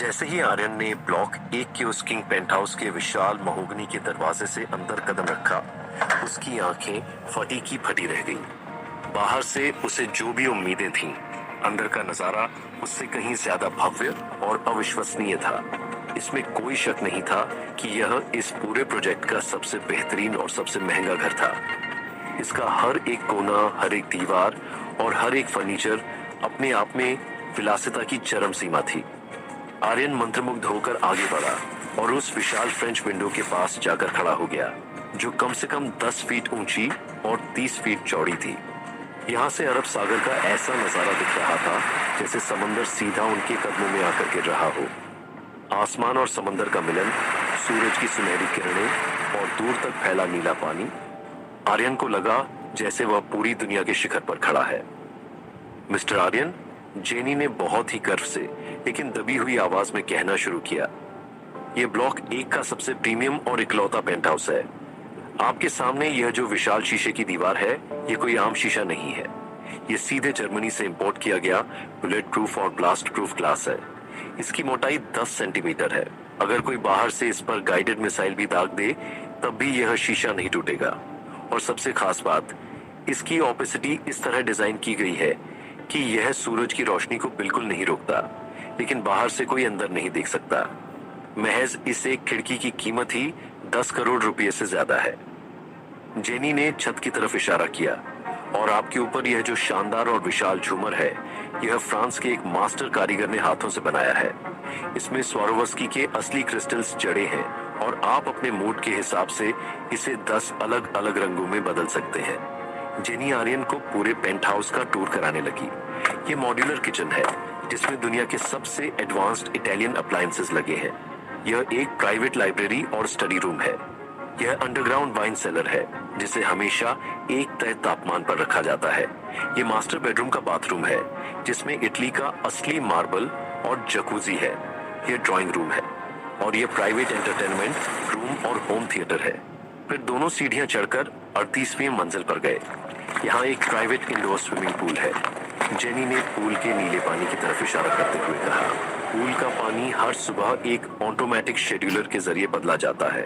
जैसे ही आर्यन ने ब्लॉक 1 के उस किंग पेंट हाउस के विशाल महोगनी के दरवाजे से अंदर कदम रखा, उसकी आंखें फटी की फटी रह गईं। बाहर से उसे जो भी उम्मीदें थीं, अंदर का नजारा उससे कहीं ज्यादा भव्य और अविश्वसनीय था। इसमें कोई शक नहीं था कि यह इस पूरे प्रोजेक्ट का सबसे बेहतरीन और सबसे महंगा घर था। इसका हर एक कोना, हर एक दीवार और हर एक फर्नीचर अपने आप में विलासिता की चरम सीमा थी। आर्यन मंत्रमुग्ध होकर आगे बढ़ा और उस विशाल फ्रेंच विंडो के पास जाकर खड़ा हो गया, जो कम से कम 10 फीट ऊंची और 30 फीट चौड़ी थी। यहाँ से अरब सागर का ऐसा नजारा दिख रहा था जैसे समंदर सीधा उनके कदमों में आकर गिर रहा हो। आसमान और समंदर का मिलन, सूरज की सुनहरी किरणें और दूर तक फैला नीला पानी। आर्यन को लगा जैसे वह पूरी दुनिया के शिखर पर खड़ा है। मिस्टर आर्यन, जेनी ने बहुत ही गर्व से लेकिन दबी हुई आवाज में कहना शुरू किया, यह ब्लॉक 1 का सबसे प्रीमियम और इकलौता पेंट हाउस है। आपके सामने यह जो विशाल शीशे की दीवार है, यह कोई आम शीशा नहीं है। यह सीधे जर्मनी से इंपोर्ट किया गया बुलेट प्रूफ और ब्लास्ट प्रूफ ग्लास है। इसकी मोटाई 10 सेंटीमीटर है। अगर कोई बाहर से इस पर गाइडेड मिसाइल भी दाग दे, तब भी यह शीशा नहीं टूटेगा। और सबसे खास बात, इसकी ओपेसिटी इस तरह डिजाइन की गई है कि यह सूरज की रोशनी को बिल्कुल नहीं रोकता, लेकिन बाहर से कोई अंदर नहीं देख सकता। महज इस एक खिड़की की कीमत ही 10 करोड़ रुपए से ज्यादा है। जेनी ने छत की तरफ इशारा किया, और आपके ऊपर यह जो शानदार और विशाल झूमर है, यह फ्रांस के एक मास्टर कारीगर ने हाथों से बनाया है। इसमें स्वारोवस्की के असली क्रिस्टल्स जड़े हैं और आप अपने मूड के हिसाब से इसे 10 अलग अलग रंगों में बदल सकते हैं। जेनी आर्यन को पूरे पेंट हाउस का टूर कराने लगी। ये मॉड्यूलर किचन है जिसमें दुनिया के सबसे एडवांस्ड इटालियन अप्लायंसेस लगे हैं। यह एक प्राइवेट लाइब्रेरी और स्टडी रूम है। यह अंडरग्राउंड वाइन सेलर है जिसे हमेशा एक तय तापमान पर रखा जाता है। यह मास्टर बेडरूम का बाथरूम है जिसमें इटली का असली मार्बल और जकूजी है। यह ड्राइंग रूम है और यह प्राइवेट एंटरटेनमेंट रूम और होम थिएटर है। फिर दोनों सीढ़ियां चढ़कर 38वीं मंजिल पर गए। यहाँ एक प्राइवेट इंडोर स्विमिंग पूल है। जेनी ने पूल के नीले पानी की तरफ इशारा करते हुए कहा, पूल का पानी हर सुबह एक ऑटोमेटिक शेड्यूलर के जरिए बदला जाता है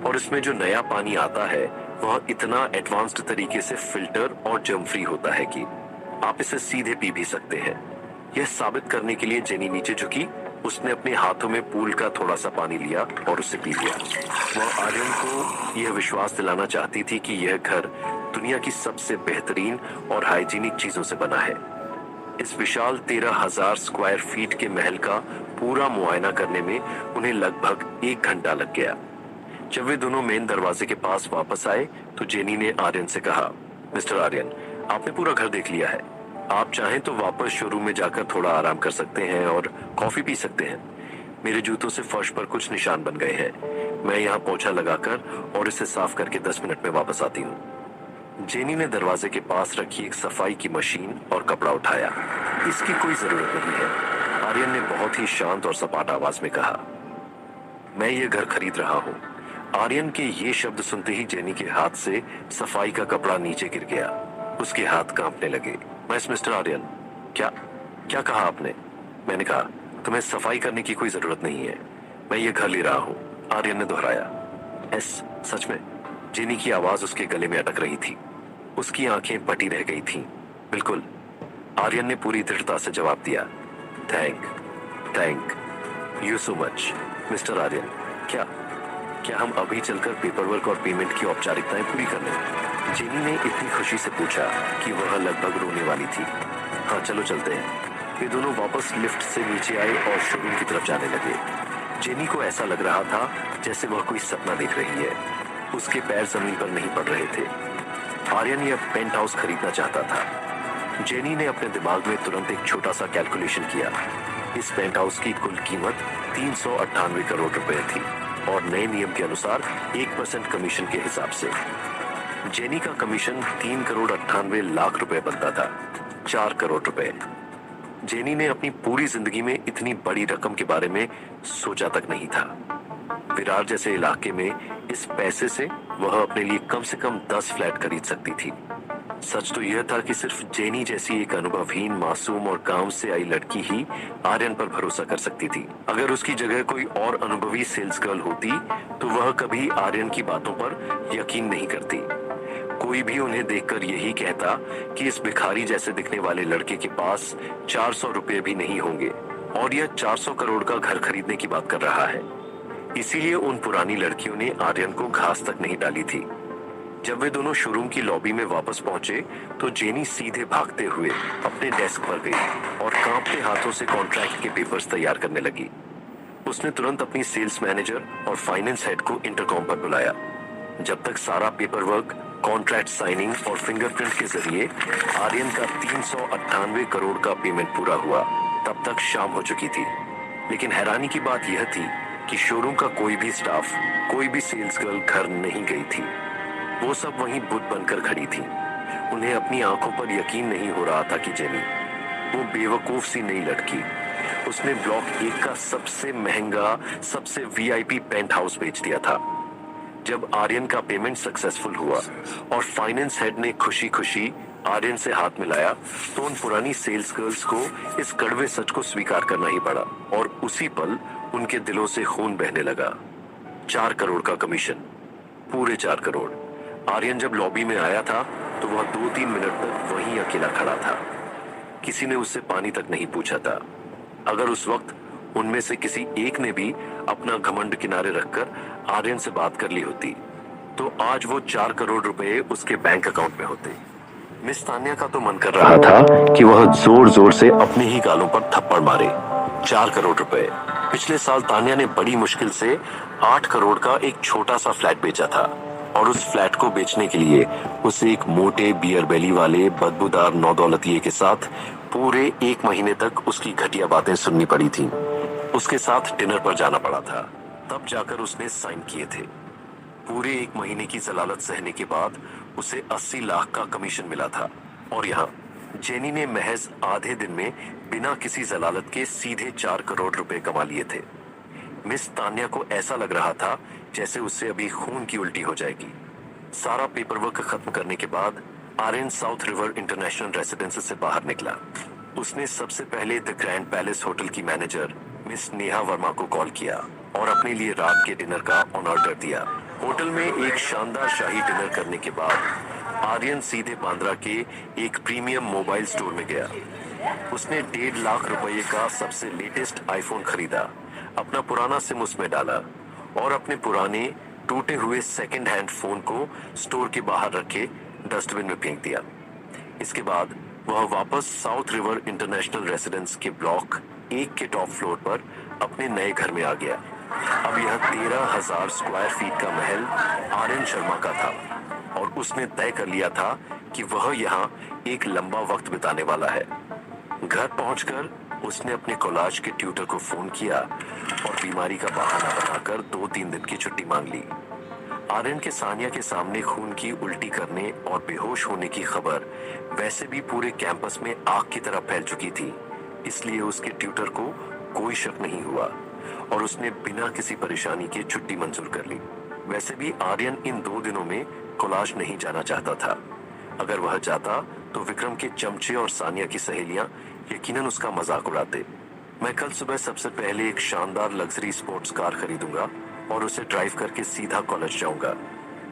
और इसमें जो नया पानी आता है वह इतना एडवांस्ड तरीके से फिल्टर और जर्म फ्री होता है कि आप इसे सीधे पी भी सकते हैं। यह साबित करने के लिए जेनी नीचे झुकी। उसने अपने हाथों में पूल का थोड़ा सा पानी लिया और उसे पी लिया। वह आर्यन को यह विश्वास दिलाना चाहती थी कि यह घर दुनिया की सबसे बेहतरीन और हाइजीनिक चीजों से बना है। इस विशाल 13,000 स्क्वायर फीट के महल का पूरा मुआयना करने में उन्हें लगभग 1 घंटा लग गया। जब वे दोनों मेन दरवाजे के पास वापस आए तो जेनी ने आर्यन से कहा, मिस्टर आर्यन, आपने पूरा घर देख लिया है। आप चाहें तो वापस शोरूम में जाकर थोड़ा आराम कर सकते हैं और कॉफी पी सकते हैं। मेरे जूतों से फर्श पर कुछ निशान बन गए हैं। मैं यहाँ पोछा लगाकर और इसे साफ करके 10 मिनट में वापस आती हूँ। जेनी ने दरवाजे के पास रखी एक सफाई की मशीन और कपड़ा उठाया। इसकी कोई जरूरत नहीं है, आर्यन ने बहुत ही शांत और सपाट आवाज में कहा। मैं ये घर खरीद रहा हूँ। आर्यन के ये शब्द सुनते ही जेनी के हाथ से सफाई का कपड़ा नीचे गिर गया। उसके हाथ कांपने लगे। मिस्टर आर्यन, क्या कहा आपने? मैंने कहा, तुम्हें सफाई करने की कोई जरूरत नहीं है, मैं ये घर ले रहा हूँ, आर्यन ने दोहराया। सच में? जेनी की आवाज उसके गले में अटक रही थी। उसकी आंखें पटी रह गई थीं। बिल्कुल, आर्यन ने पूरी दृढ़ता से जवाब दिया। Thank you so much mister Aryan. क्या हम अभी चलकर पेपरवर्क और पेमेंट की औपचारिकताएं पूरी कर लें? जेनी ने इतनी खुशी से पूछा कि वह लगभग रोने वाली थी। हाँ, चलो चलते हैं। वे दोनों वापस लिफ्ट से नीचे आए और शोरूम की तरफ जाने लगे। जेनी को ऐसा लग रहा था जैसे वह कोई सपना देख रही है। उसके पैर जमीन पर नहीं पड़ रहे थे। आर्यन यह पेंट हाउस खरीदना चाहता था। जेनी ने अपने दिमाग में तुरंत एक छोटा सा कैलकुलेशन किया। इस पेंट हाउस की कुल कीमत 398 करोड़ रुपए थी और नए नियम के अनुसार 1% कमीशन के हिसाब से। जेनी का कमीशन 3 करोड़ 98 लाख रुपए बनता था, 4 करोड़ रुपए। जेनी ने अपनी पूरी जिंदगी में इतनी बड़ी रकम के बारे में सोचा तक नहीं था। विरार जैसे इलाके में इस पैसे से वह अपने लिए कम से कम 10 फ्लैट खरीद सकती थी। सच तो यह था कि सिर्फ जेनी जैसी एक अनुभवहीन, मासूम और गांव से आई लड़की ही आर्यन पर भरोसा कर सकती थी। अगर उसकी जगह कोई और अनुभवी सेल्स गर्ल होती तो वह कभी आर्यन की बातों पर यकीन नहीं करती। कोई भी उन्हें देखकर यही कहता कि इस भिखारी जैसे दिखने वाले लड़के के पास 400 रुपए भी नहीं होंगे और यह 400 करोड़ का घर खरीदने की बात कर रहा है। इसीलिए उन पुरानी लड़कियों ने आर्यन को घास तक नहीं डाली थी। जब वे दोनों शोरूम की लॉबी में वापस पहुंचे तो जेनी सीधे भागते हुए अपने डेस्क पर गई और कांपते हाथों से कॉन्ट्रैक्ट के पेपर्स तैयार करने लगी। उसने तुरंत अपनी सेल्स मैनेजर और फाइनेंस हेड को इंटरकॉम पर बुलाया। जब तक सारा पेपर वर्क, कॉन्ट्रैक्ट साइनिंग और फिंगरप्रिंट के जरिए आर्यन का 398 करोड़ का पेमेंट पूरा हुआ, तब तक शाम हो चुकी थी। लेकिन हैरानी की बात यह थी कि शोरूम का कोई भी स्टाफ, कोई भी सेल्स गर्ल घर नहीं गई थी। वो सब वहीं बुत बनकर खड़ी थी। उन्हें अपनी आंखों पर यकीन नहीं हो रहा था कि जेनी, वो बेवकूफ सी नई लड़की, उसने ब्लॉक 1 का सबसे महंगा, सबसे वीआईपी पेंट हाउस बेच दिया था। जब आर्यन का पेमेंट सक्सेसफुल हुआ और फाइनेंस हेड ने खुशी खुशी आर्यन से हाथ मिलाया तो उन पुरानी सेल्स गर्ल्स को इस कड़वे सच को स्वीकार करना ही पड़ा और उसी पल उनके दिलों से खून बहने लगा। 4 करोड़ का कमीशन, पूरे 4 करोड़। आर्यन जब लॉबी में आया था तो वह 2-3 मिनट तक वहीं अकेला खड़ा था। किसी ने उससे पानी तक नहीं पूछा था। अगर उस वक्त उनमें से किसी एक ने भी अपना घमंड किनारे रखकर आर्यन से बात कर ली होती तो आज वो 4 करोड़ रुपए उसके बैंक अकाउंट में होते। मिस तान्या का तो मन कर रहा था कि वह जोर जोर से अपने ही गालों पर थप्पड़ मारे। 4 करोड़ रुपए। पिछले साल तान्या ने बड़ी मुश्किल से 8 करोड़ का एक छोटा सा फ्लैट बेचा था और उस फ्लैट को बेचने के लिए उसे एक मोटे बियर बेली वाले बदबूदार नौदौलतिये के साथ पूरे 1 महीने तक उसकी घटिया बातें सुननी पड़ी थी। उसके साथ डिनर पर जाना पड़ा था, तब जाकर उसने साइन किए थे। पूरे 1 महीने की जलालत सहने के बाद उसे 80 लाख का कमीशन मिला था और यहाँ जेनी ने महज आधे दिन में बिना किसी जलालत के सीधे 4 करोड़ रुपए कमा लिए थे। मिस तान्या को ऐसा लग रहा था जैसे उससे अभी खून की उल्टी हो जाएगी। सारा पेपरवर्क खत्म करने के बाद Aryan South River International Residence से बाहर निकला। उसने सबसे पहले द ग्रैंड पैलेस होटल की मैनेजर मिस नेहा वर्मा को कॉल किया और अपने लिए रात के डिनर का ऑनर कर दिया। होटल में एक शानदार शाही डिनर करने के बाद आर्यन सीधे बांद्रा के एक प्रीमियम मोबाइल स्टोर में गया। उसने 1.5 लाख रुपए का सबसे लेटेस्ट आईफोन खरीदा, अपना पुराना सिम उसमें डाला और अपने पुराने टूटे हुए सेकंड हैंड फोन को स्टोर के बाहर रखे डस्टबिन में फेंक दिया। इसके बाद वह वापस साउथ रिवर इंटरनेशनल रेसिडेंस के ब्लॉक 1 के टॉप फ्लोर पर अपने नए घर में आ गया। अब यह 13,000 स्क्वायर फीट का महल आर्यन शर्मा का था और उसने तय कर लिया था कि वह यहाँ एक लंबा वक्त बिताने वाला है। घर पहुंचकर उसने अपने कोलाज के ट्यूटर को फोन किया और बीमारी का बहाना बनाकर 2-3 दिन की छुट्टी मांग ली। आर्यन के सानिया के सामने खून की उल्टी करने और बेहोश होने की खबर वैसे भी पूरे कैंपस में आग की तरह फैल चुकी थी, इसलिए उसके ट्यूटर को कोई शक नहीं हुआ और उसने बिना किसी परेशानी के छुट्टी मंजूर कर ली। वैसे भी आर्यन इन 2 दिनों में कोलाज नहीं जाना चाहता था। अगर वह जाता तो विक्रम के चमचे और सानिया की सहेलियां यकीनन उसका मजाक उड़ाते। मैं कल सुबह सबसे पहले एक शानदार लग्जरी स्पोर्ट्स कार खरीदूंगा और उसे ड्राइव करके सीधा कॉलेज जाऊंगा।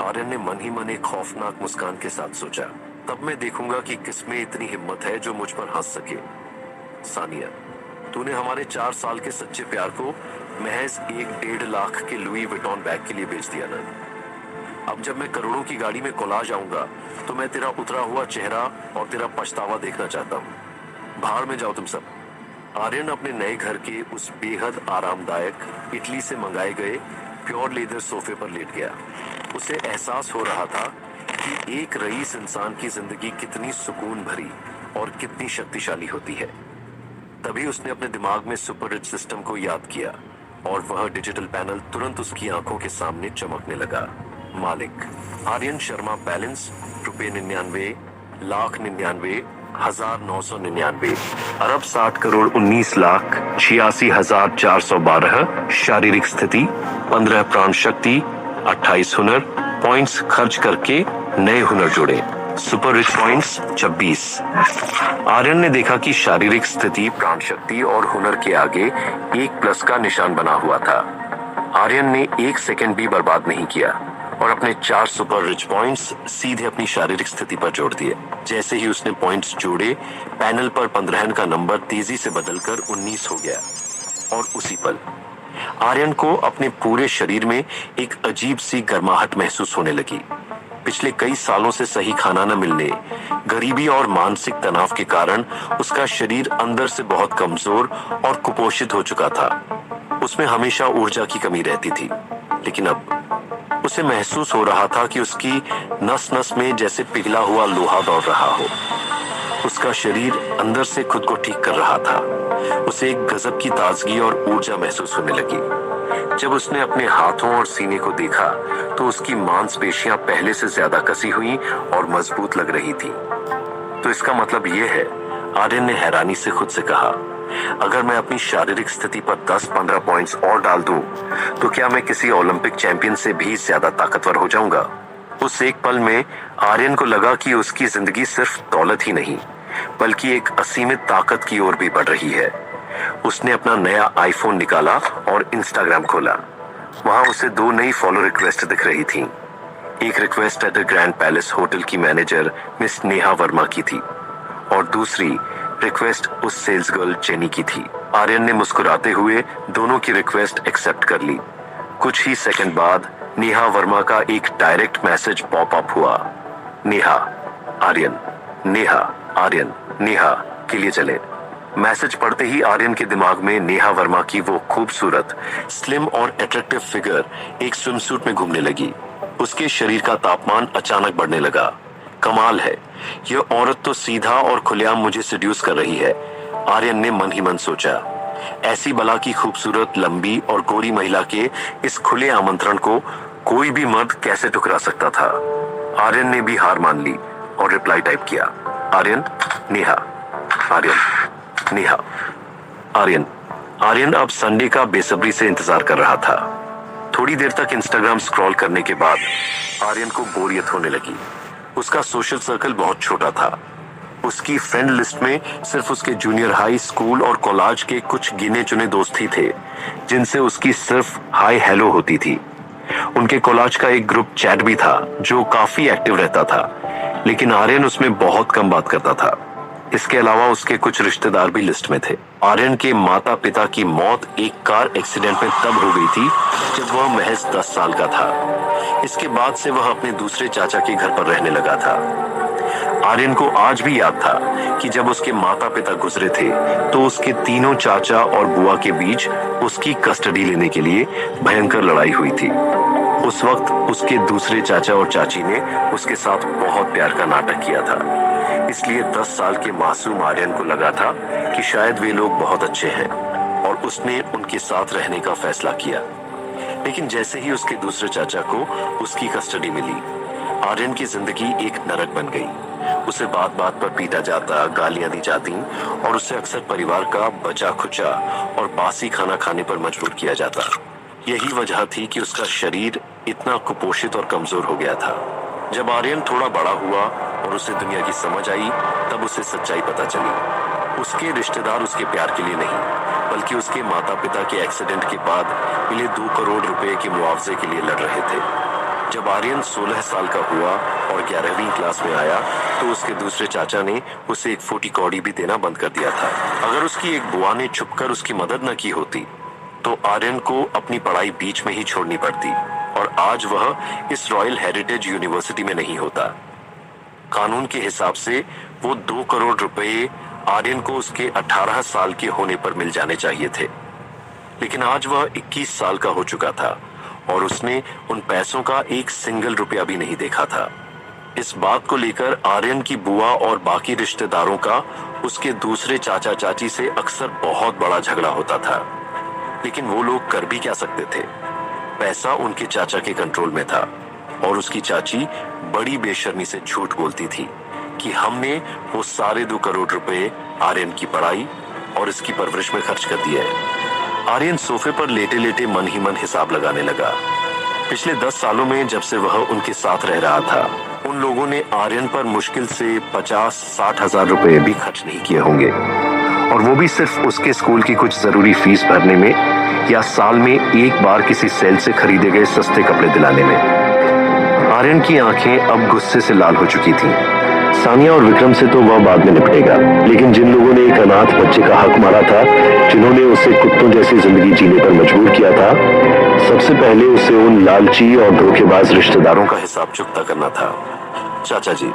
आर्यन ने मन ही मन एक खौफनाक मुस्कान के साथ सोचा। तब मैं देखूंगा कि किसमें इतनी हिम्मत है जो मुझ पर हंस सके। सानिया, तूने हमारे 4 साल के सच्चे प्यार को महज 1.5 लाख के लुई विटॉन बैग के लिए बेच दिया ना। अब जब मैं करोड़ों की गाड़ी में कोलाज आऊंगा तो मैं तेरा उतरा हुआ चेहरा और तेरा पछतावा देखना चाहता हूँ। बाहर में जाओ तुम सब। आर्यन अपने नए घर के उस बेहद आरामदायक इटली से मंगाए गए प्योर लेदर सोफे पर लेट गया। उसे एहसास हो रहा था कि एक रईस इंसान की जिंदगी कितनी सुकून भरी और कितनी शक्तिशाली होती है। तभी उसने अपने दिमाग में सुपर रिच सिस्टम को याद किया और वह डिजिटल पैनल तुरंत उसकी आंखों के सामने चमकने लगा। मालिक आर्यन शर्मा, बैलेंस ₹99,99,999, अरब 60 करोड़ 19,86,412, शारीरिक स्थिति 15 प्राण शक्ति, 28 हुनर, पॉइंट्स खर्च करके नए हुनर जोड़े। Super rich points 26। आर्यन ने देखा कि शारीरिक स्थिति, प्राण शक्ति और हुनर के आगे एक प्लस का निशान बना हुआ था। आर्यन ने एक सेकंड भी बर्बाद नहीं किया और अपने 4 सुपर रिच पॉइंट्स सीधे अपनी शारीरिक स्थिति पर जोड़ दिए। जैसे ही उसने पॉइंट्स जोड़े, पैनल पर 15 का नंबर तेजी से बदलकर 19 हो गया और उसी पल आर्यन को अपने पूरे शरीर में एक अजीब सी गर्माहट महसूस होने लगी। पिछले कई सालों से सही खाना न मिलने, गरीबी और मानसिक तनाव के कारण उसका शरीर अंदर से बहुत कमजोर और कुपोषित हो चुका था। उसमें हमेशा ऊर्जा की कमी रहती थी, लेकिन अब उसे महसूस हो रहा था कि उसकी नस नस में जैसे पिघला हुआ लोहा दौड़ रहा हो। उसका शरीर अंदर से खुद को ठीक कर रहा था। उसे एक गजब की ताजगी और ऊर्जा महसूस होने लगी। जब उसने अपने हाथों और सीने को देखा तो उसकी मांसपेशियां पहले से ज्यादा कसी हुई और मजबूत लग रही थी। तो इसका मतलब यह है, आर्यन ने हैरानी से खुद से कहा, अगर मैं अपनी शारीरिक स्थिति पर 10-15 पॉइंट्स और डाल दूं, तो क्या मैं किसी ओलंपिक चैंपियन से भी ज्यादा ताकतवर हो जाऊंगा? उस एक पल में आर्यन को लगा कि उसकी जिंदगी सिर्फ दौलत ही नहीं, बल्कि एक असीमित ताकत की ओर भी बढ़ रही है। उसने अपना नया आईफोन निकाला और इंस्टाग्राम खोला। वहां उसे 2 नई फॉलो रिक्वेस्ट दिख रही थी। एक request at the Grand Palace Hotel की मैनेजर मिस नेहा वर्मा की थी और दूसरी रिक्वेस्ट उस सेल्स गर्ल जेनी की थी। आर्यन ने मुस्कुराते हुए दोनों की रिक्वेस्ट एक्सेप्ट कर ली। कुछ ही सेकंड बाद नेहा वर्मा का एक डायरेक्ट मैसेज पॉप अप हुआ, नेहा आर्यन, नेहा आर्यन, नेहा के लिए चले। मैसेज पढ़ते ही आर्यन के दिमाग में नेहा वर्मा की वो खूबसूरत, स्लिम और अट्रैक्टिव फिगर एक स्विमसूट में घूमने लगी। उसके शरीर का तापमान अचानक बढ़ने लगा। कमाल है, यह औरत तो सीधा और खुलेआम मुझे सेड्यूस कर रही है, आर्यन ने मन ही मन सोचा। ऐसी बला की खूबसूरत, लंबी और गोरी महिला के इस खुले आमंत्रण को कोई भी मर्द कैसे ठुकरा सकता था? आर्यन ने भी हार मान ली और रिप्लाई टाइप किया, आर्यन, नेहा, आर्यन, नेहा, आर्यन। आर्यन अब संडे का बेसब्री से इंतजार कर रहा था। थोड़ी देर तक इंस्टाग्राम स्क्रॉल करने के बाद आर्यन को बोरियत होने लगी। उसका सोशल सर्कल बहुत छोटा था। उसकी फ्रेंड लिस्ट में सिर्फ उसके जूनियर हाई, स्कूल और कॉलेज के कुछ गिने चुने दोस्त ही थे, जिनसे उसकी सिर्फ हाय हेलो होती थी। उनके कॉलेज का एक ग्रुप चैट भी था जो काफी एक्टिव रहता था, लेकिन आर्यन उसमें बहुत कम बात करता था। इसके अलावा उसके कुछ रिश्तेदार भी लिस्ट में थे। आर्यन के माता पिता की मौत एक कार एक्सीडेंट में तब हो गई थी जब वह महज 10 साल का था। इसके बाद से वह अपने दूसरे चाचा के घर पर रहने लगा था। आर्यन को आज भी याद था कि जब उसके माता पिता गुजरे थे तो उसके तीनों चाचा और बुआ के बीच उसकी कस्टडी लेने के लिए भयंकर लड़ाई हुई थी। उस वक्त उसके दूसरे चाचा और चाची ने उसके साथ बहुत प्यार का नाटक किया था। इसलिए 10 साल के मासूम आर्यन को लगा था कि शायद वे लोग बहुत अच्छे हैं और उसने उनके साथ रहने का फैसला किया। लेकिन जैसे ही उसके दूसरे चाचा को उसकी कस्टडी मिली, आर्यन की जिंदगी एक नरक बन गई। उसे बात बात पर पीटा जाता, गालियां दी जाती और उसे अक्सर परिवार का बचा खुचा और बासी खाना खाने पर मजबूर किया जाता। यही वजह थी कि उसका शरीर इतना कुपोषित और कमजोर हो गया था। जब आर्यन थोड़ा बड़ा हुआ और उसे दुनिया की समझ आई, तब उसे सच्चाई पता चली। उसके रिश्तेदार उसके प्यार के लिए नहीं, बल्कि उसके माता पिता के एक्सीडेंट के बाद मिले 2 करोड़ रुपए के मुआवजे के लिए लड़ रहे थे। जब आर्यन 16 साल का हुआ और 11वीं क्लास में आया तो उसके दूसरे चाचा ने उसे एक फूटी कौड़ी भी देना बंद कर दिया था। अगर उसकी एक बुआ ने छुपकर उसकी मदद न की होती तो आर्यन को अपनी पढ़ाई बीच में ही छोड़नी पड़ती और आज वह इस रॉयल हेरिटेज यूनिवर्सिटी में नहीं होता। कानून के हिसाब से वो 2 करोड़ रुपए आर्यन को उसके 18 साल के होने पर मिल जाने चाहिए थे, लेकिन आज वह 21 साल का हो चुका था और उसने उन पैसों का एक सिंगल रुपया भी नहीं देखा था। इस बात को लेकर आर्यन की बुआ और बाकी रिश्तेदारों का उसके दूसरे चाचा चाची से अक्सर बहुत बड़ा झगड़ा होता था, लेकिन वो लोग कर भी क्या सकते थे? पैसा उनके चाचा के कंट्रोल में था और उसकी चाची बड़ी बेशर्मी से झूठ बोलती थी कि हमने वो सारे 2 करोड़ रुपए आर्यन की पढ़ाई और इसकी परवरिश में खर्च कर दिए। आर्यन सोफे पर लेटे लेटे मन ही मन हिसाब लगाने लगा। पिछले 10 सालों में जब से वह उनके साथ रह रहा था, उन उन लोगों ने आर्यन पर मुश्किल से 50-60 हजार रुपए भी खर्च नहीं किए होंगे, और वो भी सिर्फ उसके स्कूल की कुछ जरूरी फीस भरने में या साल में एक बार किसी सेल से खरीदे गए सस्ते कपड़े दिलाने में। आर्यन की आंखें अब गुस्से से लाल हो चुकी थीं। सानिया और विक्रम से तो वह बाद में निपटेगा, लेकिन जिन लोगों ने एक अनाथ बच्चे का हक मारा था, जिन्होंने उसे कुत्तों जैसी जिंदगी जीने पर मजबूर किया था, सबसे पहले उसे उन लालची और धोखेबाज रिश्तेदारों का हिसाब चुकता करना था। चाचा जी,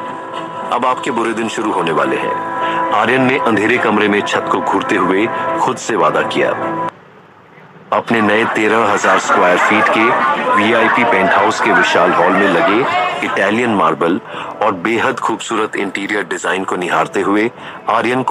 अब आपके बुरे दिन शुरू होने वाले हैं। आर्यन ने अंधेरे कमरे में छत को घूरते हुए खुद से वादा किया। अपने नए 13,000 स्क्वायर फीट के वीआईपी पेंट हाउस के विशाल हॉल में लगे इटालियन मार्बल और बेहद खूबसूरत इंटीरियर डिजाइन को निहारते हुए आर्यन को